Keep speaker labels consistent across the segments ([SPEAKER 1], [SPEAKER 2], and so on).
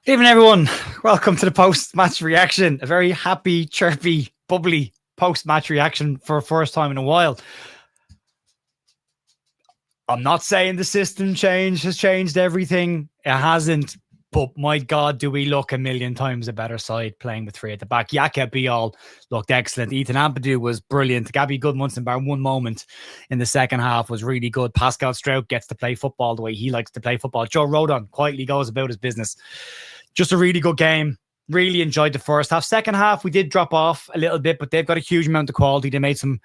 [SPEAKER 1] Good evening, everyone. Welcome to the post-match reaction. A very happy, chirpy, bubbly post-match reaction for a first time in a while. I'm not saying the system change has changed everything. It hasn't. But my God, do we look a million times a better side playing with three at the back. Yaka Bial looked excellent. Ethan Ampadu was brilliant. Gabby Goodmunson, bar one moment in the second half, was really good. Pascal Strout gets to play football the way he likes to play football. Joe Rodon quietly goes about his business. Just a really good game. Really enjoyed the first half. Second half, we did drop off a little bit, but they've got a huge amount of quality. They made some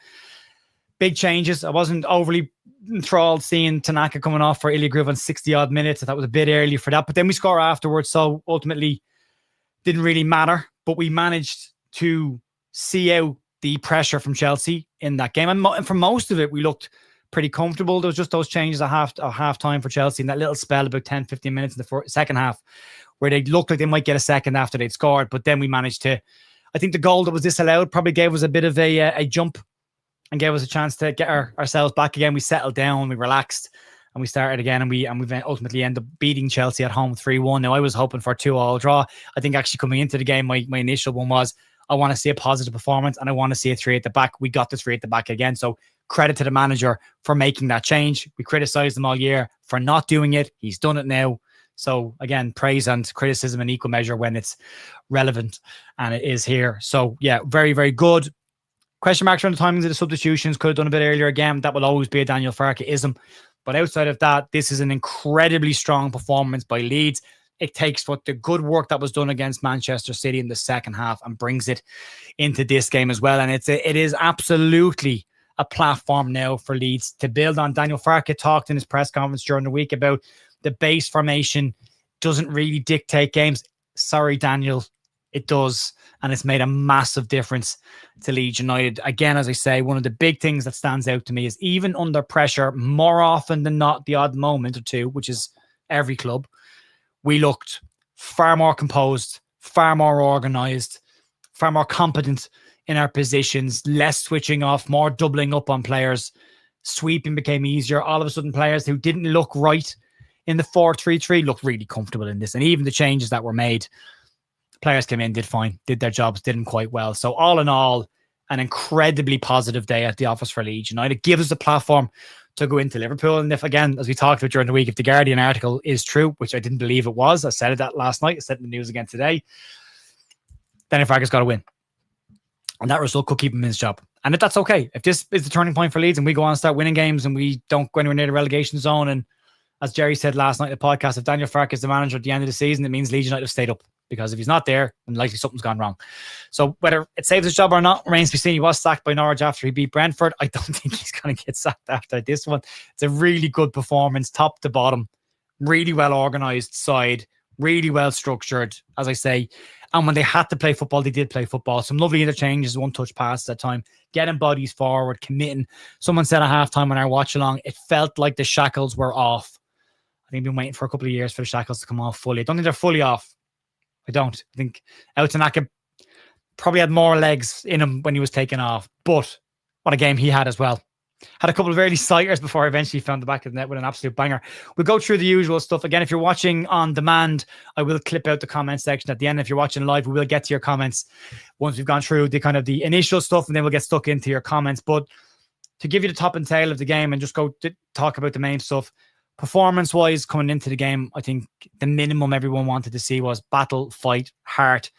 [SPEAKER 1] big changes. I wasn't overly enthralled seeing Tanaka coming off for Ilya Griv on 60-odd minutes. I thought it was a bit early for that, but then we score afterwards, so ultimately didn't really matter. But we managed to see out the pressure from Chelsea in that game. And for most of it, we looked pretty comfortable. There was just those changes at half time for Chelsea in that little spell, about 10, 15 minutes in the second half, where they looked like they might get a second after they'd scored. But then we managed to, I think the goal that was disallowed probably gave us a bit of a jump and gave us a chance to get ourselves back again. We settled down, we relaxed, and we started again, and we ultimately ended up beating Chelsea at home 3-1. Now, I was hoping for a 2-2 draw. I think actually coming into the game, my initial one was, I want to see a positive performance and I want to see a 3 at the back. We got the 3 at the back again. So credit to the manager for making that change. We criticised him all year for not doing it. He's done it now. So again, praise and criticism in equal measure when it's relevant, and it is here. So yeah, very, very good. Question marks around the timings of the substitutions. Could have done a bit earlier again. That will always be a Daniel Farke-ism. But outside of that, this is an incredibly strong performance by Leeds. It takes what the good work that was done against Manchester City in the second half and brings it into this game as well. And it is absolutely a platform now for Leeds to build on. Daniel Farke talked in his press conference during the week about the base formation doesn't really dictate games. Sorry, Daniel, it does. And it's made a massive difference to Leeds United. Again, as I say, one of the big things that stands out to me is even under pressure, more often than not, the odd moment or two, which is every club, we looked far more composed, far more organised, far more competent in our positions, less switching off, more doubling up on players. Sweeping became easier. All of a sudden, players who didn't look right in the 4-3-3 looked really comfortable in this. And even the changes that were made, players came in, did fine, did their jobs, did them quite well. So all in all, an incredibly positive day at the office for Leeds United. It gives us a platform to go into Liverpool. And if, again, as we talked about during the week, if the Guardian article is true, which I didn't believe it was, I said that last night, I said it in the news again today, Daniel Farke's got to win. And that result could keep him in his job. And if that's okay, if this is the turning point for Leeds and we go on and start winning games and we don't go anywhere near the relegation zone, and as Jerry said last night in the podcast, if Daniel Farke is the manager at the end of the season, it means Leeds United have stayed up. Because if he's not there, then likely something's gone wrong. So whether it saves his job or not remains to be seen. He was sacked by Norwich after he beat Brentford. I don't think he's going to get sacked after this one. It's a really good performance, top to bottom. Really well organised side. Really well structured, as I say. And when they had to play football, they did play football. Some lovely interchanges, one-touch passes at time. Getting bodies forward, committing. Someone said at halftime on our watch-along, it felt like the shackles were off. I think they've been waiting for a couple of years for the shackles to come off fully. I don't think they're fully off. I don't. I think Tanaka probably had more legs in him when he was taken off. But what a game he had as well. Had a couple of early sighters before I eventually found the back of the net with an absolute banger. We'll go through the usual stuff. Again, if you're watching on demand, I will clip out the comment section at the end. If you're watching live, we will get to your comments once we've gone through the initial stuff, and then we'll get stuck into your comments. But to give you the top and tail of the game and just go to talk about the main stuff, performance-wise, coming into the game, I think the minimum everyone wanted to see was battle, fight, heart,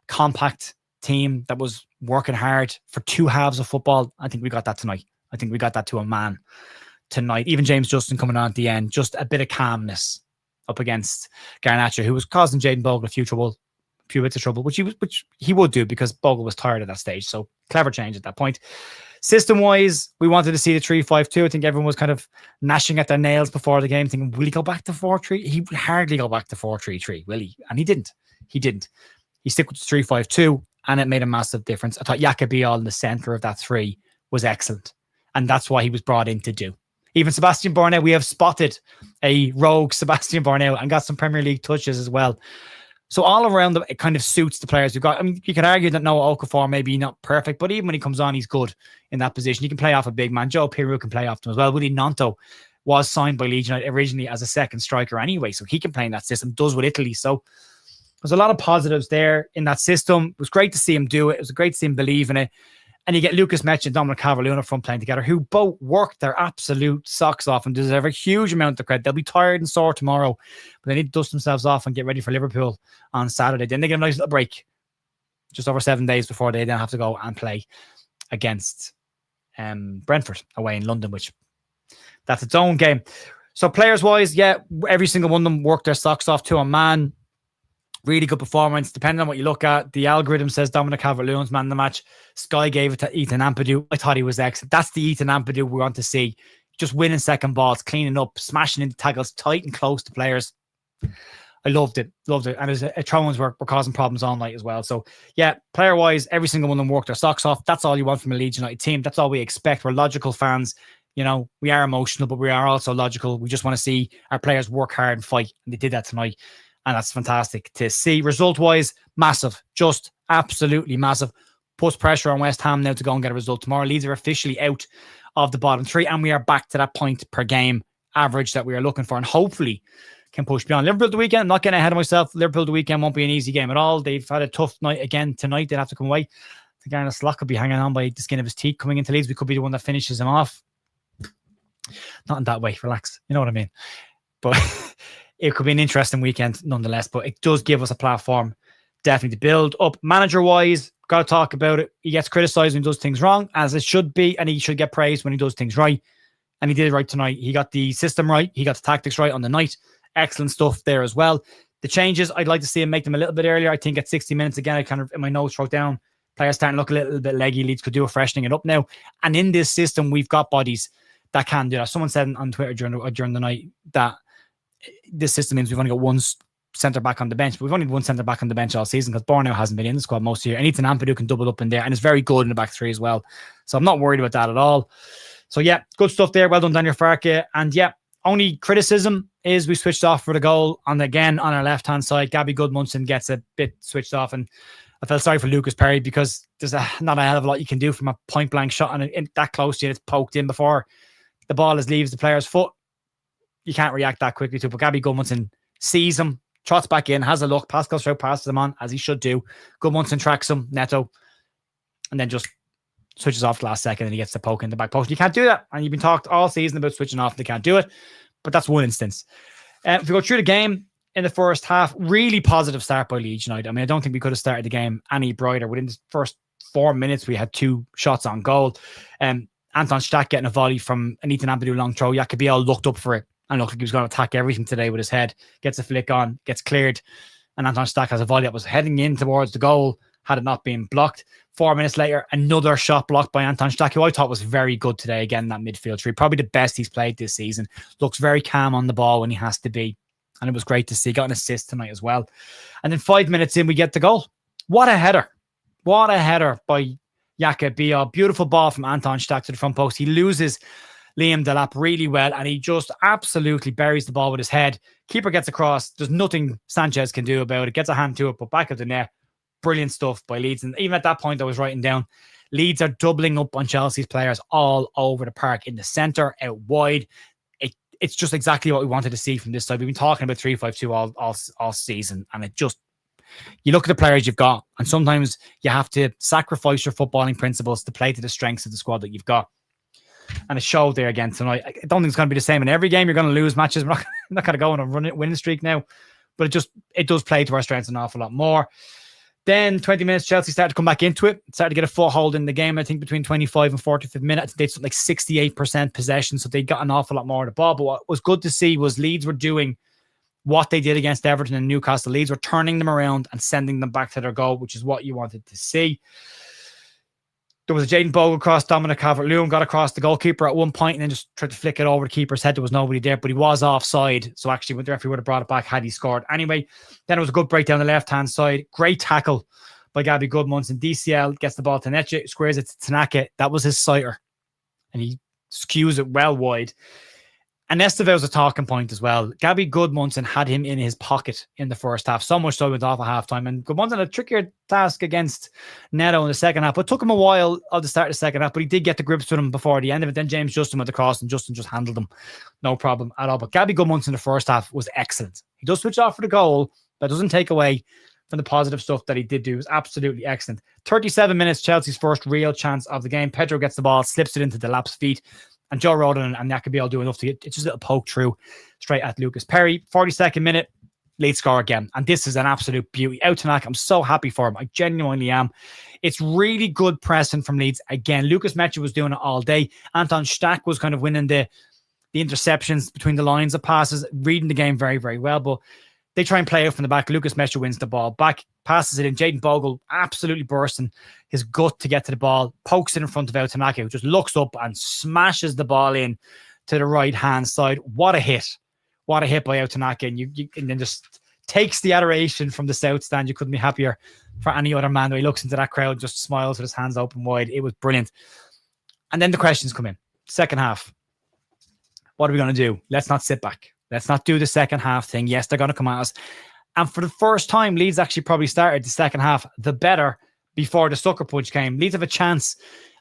[SPEAKER 1] compact team that was working hard for two halves of football. I think we got that tonight. I think we got that to a man tonight. Even James Justin coming on at the end, just a bit of calmness up against Garnacho, who was causing Jayden Bogle a few bits of trouble, which he would do because Bogle was tired at that stage. So clever change at that point. System-wise, we wanted to see the 3-5-2. I think everyone was kind of gnashing at their nails before the game, thinking, will he go back to 4-3? He would hardly go back to 4-3-3, will he? And he didn't. He stuck with the 3-5-2, and it made a massive difference. I thought Yaka Bial in the centre of that three was excellent, and that's what he was brought in to do. Even Sebastian Borneo, we have spotted a rogue Sebastian Borneo and got some Premier League touches as well. So all around, it kind of suits the players we've got. I mean, you could argue that Noah Okafor maybe not perfect, but even when he comes on, he's good in that position. He can play off a big man. Joe Pirou can play off them as well. Willie Gnonto was signed by Leeds United originally as a second striker anyway, so he can play in that system, does with Italy. So There's a lot of positives there in that system. It was great to see him do it. It was great to see him believe in it. And you get Lucas Metch and Dominic Calvert-Lewin up front playing together, who both worked their absolute socks off and deserve a huge amount of credit. They'll be tired and sore tomorrow, but they need to dust themselves off and get ready for Liverpool on Saturday. Then they get a nice little break, just over 7 days before they then have to go and play against Brentford away in London, which that's its own game. So players-wise, yeah, every single one of them worked their socks off to a man. Really good performance, depending on what you look at. The algorithm says Dominic Calvert-Lewin's man of the match. Sky gave it to Ethan Ampadu. I thought he was excellent. That's the Ethan Ampadu we want to see. Just winning second balls, cleaning up, smashing into tackles, tight and close to players. I loved it. And his throw-ins were causing problems all night as well. So, yeah, player-wise, every single one of them worked their socks off. That's all you want from a Leeds United team. That's all we expect. We're logical fans. You know, we are emotional, but we are also logical. We just want to see our players work hard and fight. And they did that tonight. And that's fantastic to see. Result-wise, massive. Just absolutely massive. Puts pressure on West Ham now to go and get a result tomorrow. Leeds are officially out of the bottom three, and we are back to that point per game average that we are looking for, and hopefully can push beyond. Liverpool the weekend, I'm not getting ahead of myself. Liverpool the weekend won't be an easy game at all. They've had a tough night again tonight. They'll have to come away. I think Arne Slot could be hanging on by the skin of his teeth coming into Leeds. We could be the one that finishes him off. Not in that way. Relax. You know what I mean? But it could be an interesting weekend nonetheless, but it does give us a platform definitely to build up. Manager-wise, got to talk about it. He gets criticised when he does things wrong, as it should be, and he should get praised when he does things right. And he did it right tonight. He got the system right. He got the tactics right on the night. Excellent stuff there as well. The changes, I'd like to see him make them a little bit earlier. I think at 60 minutes, again, I kind of, in my notes, wrote down, players starting to look a little bit leggy. Leeds could do a freshening it up now. And in this system, we've got bodies that can do that. Someone said on Twitter during the night that this system means we've only got one centre back on the bench, but we've only one centre back on the bench all season because Borneo hasn't been in the squad most of the year. And Ethan Ampadu can double up in there and is very good in the back three as well. So I'm not worried about that at all. So yeah, good stuff there. Well done, Daniel Farke. And yeah, only criticism is we switched off for the goal on our left-hand side. Gabby Goodmunson gets a bit switched off, and I felt sorry for Lucas Perry because there's not a hell of a lot you can do from a point-blank shot and that close to you. It's poked in before the ball leaves the player's foot. You can't react that quickly to it. But Gabby Goodmunson sees him, trots back in, has a look. Pascal Stroud passes him on, as he should do. Goodmunson tracks him, Neto, and then just switches off the last second and he gets the poke in the back post. You can't do that. And you've been talked all season about switching off and they can't do it. But that's one instance. If we go through the game in the first half, really positive start by Leeds United. I mean, I don't think we could have started the game any brighter. Within the first 4 minutes, we had 2 shots on goal. Anton Stack getting a volley from an Ethan Ampadu long throw. Yacobi all looked up for it and looked like he was going to attack everything today with his head. Gets a flick on, gets cleared. And Anton Stack has a volley that was heading in towards the goal had it not been blocked. 4 minutes later, another shot blocked by Anton Stack, who I thought was very good today. Again, that midfield three. Probably the best he's played this season. Looks very calm on the ball when he has to be. And it was great to see. Got an assist tonight as well. And then 5 minutes in, we get the goal. What a header. What a header by Yacobi. A beautiful ball from Anton Stack to the front post. He loses Liam Delap really well, and he just absolutely buries the ball with his head. Keeper gets across. There's nothing Sanchez can do about it. Gets a hand to it, but back of the net. Brilliant stuff by Leeds. And even at that point, I was writing down, Leeds are doubling up on Chelsea's players all over the park, in the centre, out wide. It's just exactly what we wanted to see from this side. We've been talking about 3-5-2 all season, and it just, you look at the players you've got, and sometimes you have to sacrifice your footballing principles to play to the strengths of the squad that you've got. And it showed there again tonight. I don't think it's going to be the same in every game. You're going to lose matches. We're not going to go on a winning streak now, but it does play to our strengths an awful lot more. Then 20 minutes, Chelsea started to come back into it, started to get a foothold in the game. I think between 25 and 45 minutes, they had something like 68% possession, so they got an awful lot more of the ball. But what was good to see was Leeds were doing what they did against Everton and Newcastle. Leeds were turning them around and sending them back to their goal, which is what you wanted to see. There was a Jaden Bogle cross. Dominic Calvert-Lewin got across the goalkeeper at one point and then just tried to flick it over the keeper's head. There was nobody there, but he was offside. So actually, the referee would have brought it back had he scored. Anyway, then it was a good break down the left-hand side. Great tackle by Gabby Goodmunson. DCL gets the ball to Neche, squares it to Tanaka. That was his sighter. And he skews it well wide. And Estevao was a talking point as well. Gabby Goodmunson had him in his pocket in the first half, so much so he went off at halftime. And Goodmunson had a trickier task against Neto in the second half. It took him a while at the start of the second half, but he did get the grips with him before the end of it. Then James Justin went across and Justin just handled him. No problem at all. But Gabby Goodmunson in the first half was excellent. He does switch off for the goal. That doesn't take away from the positive stuff that he did do. It was absolutely excellent. 37 minutes, Chelsea's first real chance of the game. Pedro gets the ball, slips it into the lap's feet, and Joe Rodon and Nakabil do enough to get it's just a little poke through straight at Lucas Perry. 42nd minute, Leeds score again. And this is an absolute beauty. Out to Nak, I'm so happy for him. I genuinely am. It's really good pressing from Leeds. Again, Lucas Mecha was doing it all day. Anton Stack was kind of winning the interceptions between the lines of passes, reading the game very, very well. But they try and play out from the back. Lucas Mecha wins the ball back, passes it in. Jayden Bogle absolutely bursting his gut to get to the ball, pokes it in front of Autanake, who just looks up and smashes the ball in to the right-hand side. What a hit. What a hit by Autanake. And then just takes the adoration from the south stand. You couldn't be happier for any other man. He looks into that crowd, just smiles with his hands open wide. It was brilliant. And then the questions come in. Second half. What are we going to do? Let's not sit back. Let's not do the second half thing. Yes, they're going to come at us. And for the first time, Leeds actually probably started the second half the better before the sucker punch came. Leeds have a chance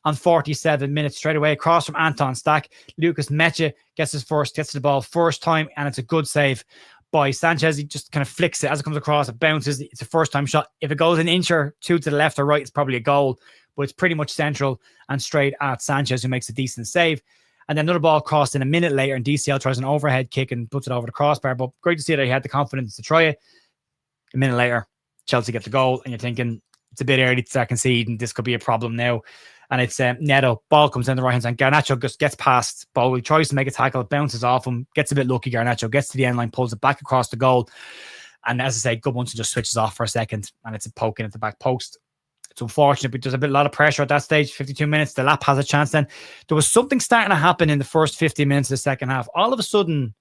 [SPEAKER 1] on 47 minutes straight away across from Anton Stack. Lucas Mecha gets to the ball first time, and it's a good save by Sanchez. He just kind of flicks it as it comes across. It bounces. It's a first time shot. If it goes an inch or two to the left or right, it's probably a goal, but it's pretty much central and straight at Sanchez, who makes a decent save. And then another ball crossed in a minute later, and DCL tries an overhead kick and puts it over the crossbar. But great to see that he had the confidence to try it. A minute later, Chelsea get the goal, and you're thinking it's a bit early to start conceding. This could be a problem now. And it's Neto. Ball comes down the right hand side. Garnacho just gets past Bogle, tries to make a tackle, bounces off him, gets a bit lucky. Garnacho gets to the end line, pulls it back across the goal. And as I say, Goodmunson just switches off for a second, and it's a poke in at the back post. It's unfortunate, but there's a lot of pressure at that stage. 52 minutes, the lap has a chance then. There was something starting to happen in the first 50 minutes of the second half. All of a sudden,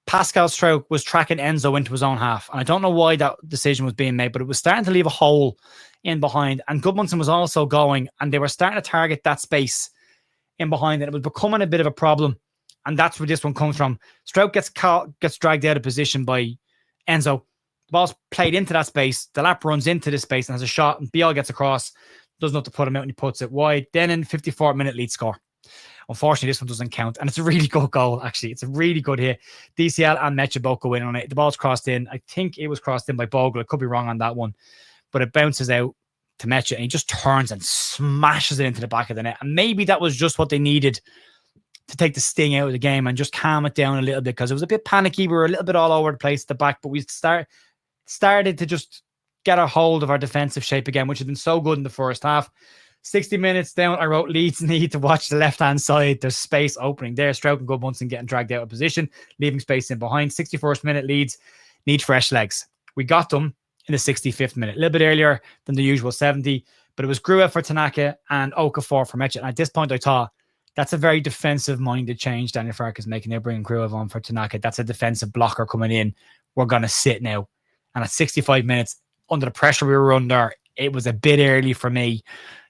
[SPEAKER 1] Pascal Struijk was tracking Enzo into his own half. And I don't know why that decision was being made, but it was starting to leave a hole in behind. And Goodmunson was also going, and they were starting to target that space in behind, and it was becoming a bit of a problem. And that's where this one comes from. Struijk gets dragged out of position by Enzo. The ball's played into that space. The lap runs into this space and has a shot. And Biel gets across. Doesn't have to put him out, and he puts it wide. Then in 54th minute, Leeds score. Unfortunately, this one doesn't count. And it's a really good goal, actually. It's a really good hit. DCL and Mecha both go in on it. The ball's crossed in. I think it was crossed in by Bogle. I could be wrong on that one. But it bounces out to Mecha, and he just turns and smashes it into the back of the net. And maybe that was just what they needed to take the sting out of the game and just calm it down a little bit, because it was a bit panicky. We were a little bit all over the place at the back, but we started to just get a hold of our defensive shape again, which had been so good in the first half. 60 minutes down, I wrote Leeds need to watch the left-hand side. There's space opening there. Struijk and Goodmunson getting dragged out of position, leaving space in behind. 61st minute, Leeds need fresh legs. We got them in the 65th minute, a little bit earlier than the usual 70, but it was Grua for Tanaka and Okafor for Mecha. And at this point, I thought, that's a very defensive-minded change Daniel Farke is making. They're bringing Grua on for Tanaka. That's a defensive blocker coming in. We're going to sit now. And at 65 minutes, under the pressure we were under, it was a bit early for me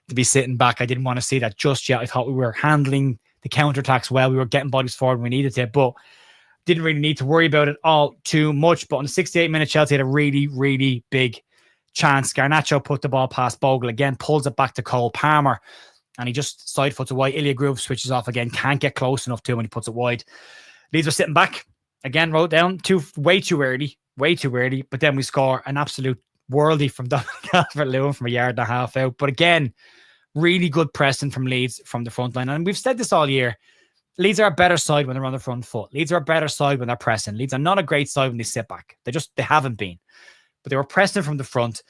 [SPEAKER 1] to be sitting back. I didn't want to see that just yet. I thought we were handling the counterattacks well. We were getting bodies forward when we needed to, but didn't really need to worry about it all too much. But on the 68 minute, Chelsea had a really, really big chance. Garnacho put the ball past Bogle again, pulls it back to Cole Palmer, and he just side foots it wide. Ilya Groove switches off again, can't get close enough to him when he puts it wide. Leeds were sitting back. Again, wrote down way too early, but then we score an absolute worldie from Dominic Calvert-Lewin from a yard and a half out. But again, really good pressing from Leeds from the front line. And we've said this all year. Leeds are a better side when they're on the front foot. Leeds are a better side when they're pressing. Leeds are not a great side when they sit back. They haven't been. But they were pressing from the front.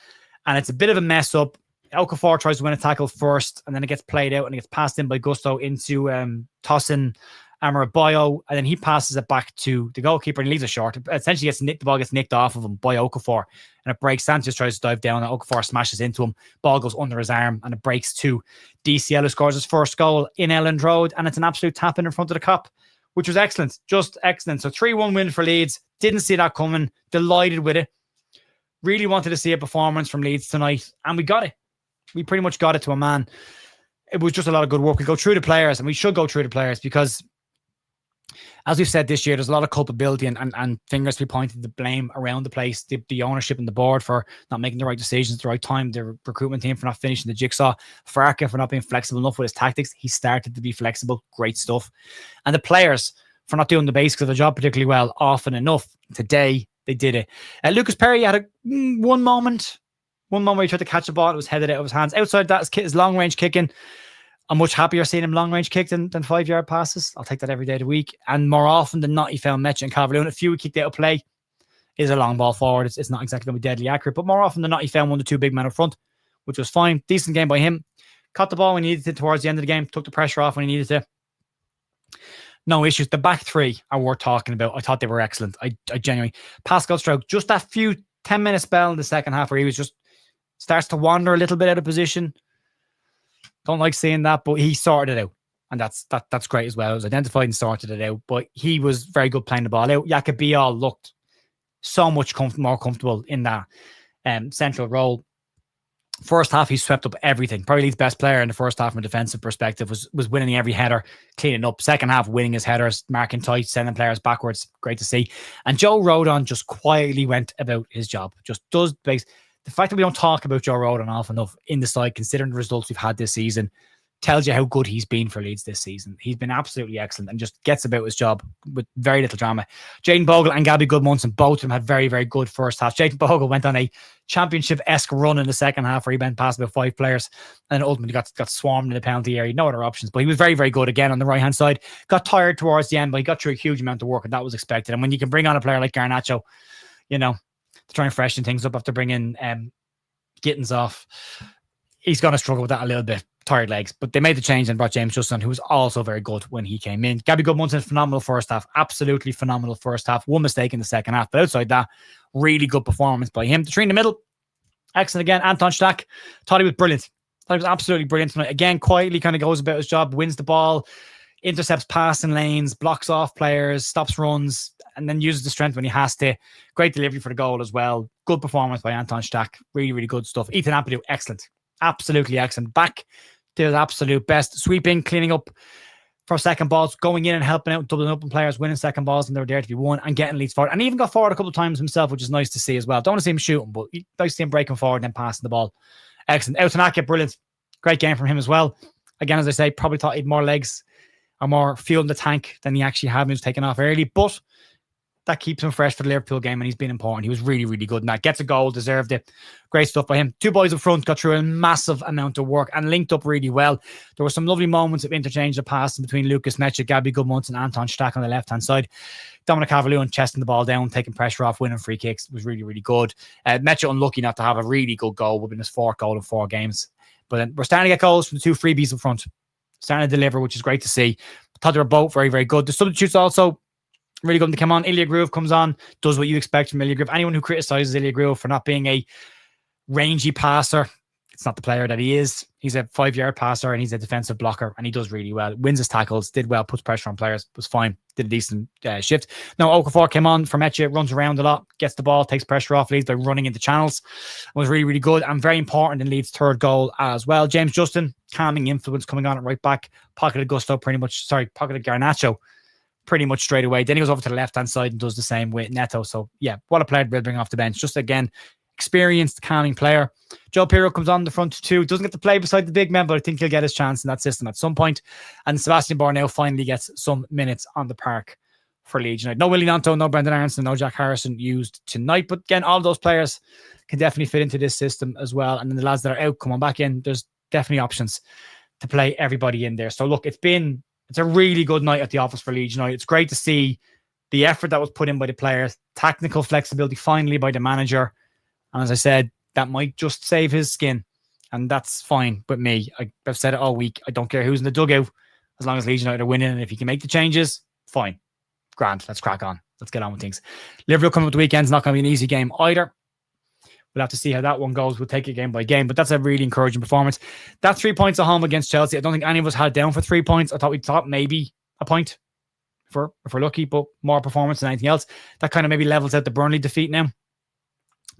[SPEAKER 1] And it's a bit of a mess up. Okafor tries to win a tackle first, and then it gets played out and it gets passed in by Gusto into Tosin Amarabayo, and then he passes it back to the goalkeeper and he leaves it short. Essentially, the ball gets nicked off of him by Okafor, and it breaks. Sanchez tries to dive down, and Okafor smashes into him. Ball goes under his arm, and it breaks to DCL, who scores his first goal in Elland Road, and it's an absolute tap in front of the Kop, which was excellent, just excellent. So 3-1 win for Leeds. Didn't see that coming. Delighted with it. Really wanted to see a performance from Leeds tonight, and we got it. We pretty much got it to a man. It was just a lot of good work. We go through the players, and we should go through the players, because as we've said this year, there's a lot of culpability and fingers to be pointed, the blame around the place, the ownership and the board for not making the right decisions at the right time, the recruitment team for not finishing the jigsaw, Farke for not being flexible enough with his tactics. He started to be flexible. Great stuff. And the players for not doing the basics of the job particularly well often enough. Today, they did it. Lucas Perry had one moment where he tried to catch the ball. It was headed out of his hands. Outside that, his long-range kicking. I'm much happier seeing him long-range kick than 5-yard passes. I'll take that every day of the week. And more often than not, he found Metch and Calvert-Lewin. A few he kicked out of play is a long ball forward. It's not exactly going to be deadly accurate, but more often than not, he found one of the two big men up front, which was fine. Decent game by him. Caught the ball when he needed to towards the end of the game. Took the pressure off when he needed to. No issues. The back three are worth talking about. I thought they were excellent. I genuinely. Pascal Stroke, just that few 10-minute spell in the second half where he was just starts to wander a little bit out of position. Don't like seeing that, but he sorted it out. And that's great as well. It was identified and sorted it out. But he was very good playing the ball out. Jakob Bial looked so much more comfortable in that central role. First half, he swept up everything. Probably Leeds' best player in the first half from a defensive perspective was winning every header, cleaning up. Second half, winning his headers, marking tight, sending players backwards. Great to see. And Joe Rodon just quietly went about his job. Just does base. The fact that we don't talk about Joe Rodon often enough in the side, considering the results we've had this season, tells you how good he's been for Leeds this season. He's been absolutely excellent and just gets about his job with very little drama. Jayden Bogle and Gabby Goodmunson, both of them had very, very good first half. Jayden Bogle went on a championship-esque run in the second half where he went past about 5 players and ultimately got swarmed in the penalty area. No other options, but he was very, very good again on the right-hand side. Got tired towards the end, but he got through a huge amount of work and that was expected. And when you can bring on a player like Garnacho, to try and freshen things up after bringing Gittins off, he's going to struggle with that a little bit. Tired legs, but they made the change and brought James Justin, who was also very good when he came in. Gabby Goodmunson, phenomenal first half, absolutely phenomenal first half. One mistake in the second half, but outside that, really good performance by him. The three in the middle, excellent again. Anton Stack, thought he was brilliant. Thought he was absolutely brilliant tonight. Again, quietly kind of goes about his job, wins the ball, intercepts passing lanes, blocks off players, stops runs, and then uses the strength when he has to. Great delivery for the goal as well. Good performance by Anton Stack. Really, really good stuff. Ethan Ampadu, excellent. Absolutely excellent. Back to his absolute best. Sweeping, cleaning up for second balls, going in and helping out, doubling up on players, winning second balls, and they were there to be won, and getting Leeds forward. And he even got forward a couple of times himself, which is nice to see as well. Don't want to see him shooting, but nice to see him breaking forward and then passing the ball. Excellent. Outanaka, brilliant. Great game from him as well. Again, as I say, probably thought he had more legs or more fuel in the tank than he actually had. He was taken off early, but that keeps him fresh for the Liverpool game, and he's been important. He was really, really good in that. Gets a goal, deserved it. Great stuff by him. Two boys up front got through a massive amount of work and linked up really well. There were some lovely moments of interchange of passing between Lucas Metch, Gabby Goodmunson, and Anton Stack on the left-hand side. Dominic Calvert-Lewin chesting the ball down, taking pressure off, winning free kicks. It was really, really good. Metch unlucky not to have a really good goal. Would have been his 4th goal in 4 games. But then we're starting to get goals from the 2 freebies up front. Starting to deliver, which is great to see. Thought they were both very, very good. The substitutes also really good to come on. Ilya Groove comes on, does what you expect from Ilya Groove. Anyone who criticizes Ilya Groove for not being a rangy passer, it's not the player that he is. He's a 5-yard passer and he's a defensive blocker and he does really well. Wins his tackles, did well, puts pressure on players, was fine, did a decent shift. Now Okafor came on for Metche, runs around a lot, gets the ball, takes pressure off Leeds by running into channels. Was really, really good and very important in Leeds' 3rd goal as well. James Justin, calming influence coming on at right back, pocketed Garnacho pretty much straight away. Then he goes over to the left-hand side and does the same with Neto. So, yeah, what a player to bring off the bench. Just, again, experienced, calming player. Joe Pirro comes on the front too. Doesn't get to play beside the big men, but I think he'll get his chance in that system at some point. And Sebastian Borneo finally gets some minutes on the park for Leeds United. No Willie Nanto, no Brendan Aronson, no Jack Harrison used tonight. But, again, all those players can definitely fit into this system as well. And then the lads that are out come on back in. There's definitely options to play everybody in there. So, look, it's a really good night at the office for Leeds United. It's great to see the effort that was put in by the players, tactical flexibility finally by the manager. And as I said, that might just save his skin. And that's fine with me. I've said it all week. I don't care who's in the dugout as long as Leeds United are winning. And if you can make the changes, fine. Grand. Let's crack on. Let's get on with things. Liverpool coming up the weekend is not going to be an easy game either. We'll have to see how that one goes. We'll take it game by game, but that's a really encouraging performance. That 3 points at home against Chelsea, I don't think any of us had down for 3 points. I thought we thought maybe a point if we're lucky, but more performance than anything else. That kind of maybe levels out the Burnley defeat now.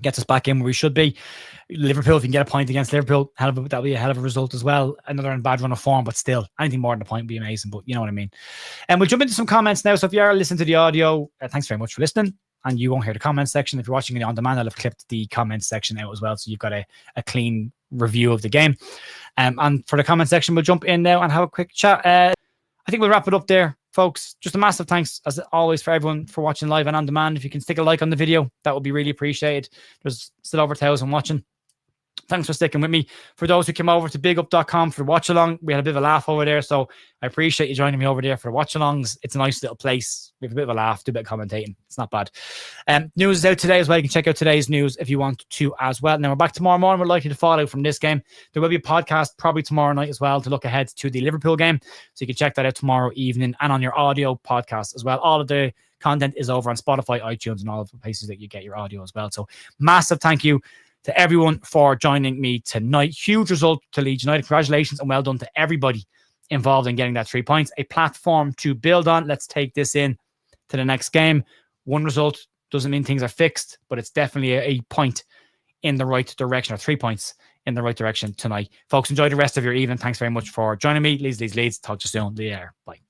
[SPEAKER 1] Gets us back in where we should be. Liverpool, if you can get a point against Liverpool, that'll be a hell of a result as well. Another bad run of form, but still, anything more than a point would be amazing, but you know what I mean. And we'll jump into some comments now. So if you are listening to the audio, thanks very much for listening. And you won't hear the comment section. If you're watching it on demand, I'll have clipped the comment section out as well. So you've got a clean review of the game. And for the comment section, we'll jump in now and have a quick chat. I think we'll wrap it up there folks, just a massive thanks, as always, for everyone for watching live and on demand. If you can stick a like on the video, that would be really appreciated. There's still over 1,000 watching. Thanks for sticking with me. For those who came over to bigup.com for the watch along, we had a bit of a laugh over there. So I appreciate you joining me over there for the watch alongs. It's a nice little place. We have a bit of a laugh, do a bit of commentating. It's not bad. News is out today as well. You can check out today's news if you want to as well. Now we're back tomorrow morning. We're likely to fall out from this game. There will be a podcast probably tomorrow night as well to look ahead to the Liverpool game. So you can check that out tomorrow evening and on your audio podcast as well. All of the content is over on Spotify, iTunes, and all of the places that you get your audio as well. So massive thank you to everyone for joining me tonight. Huge result to Leeds United. Congratulations and well done to everybody involved in getting that 3 points. A platform to build on. Let's take this in to the next game. One result doesn't mean things are fixed, but it's definitely a point in the right direction, or 3 points in the right direction tonight. Folks, enjoy the rest of your evening. Thanks very much for joining me. Leeds. Talk to you soon. Bye.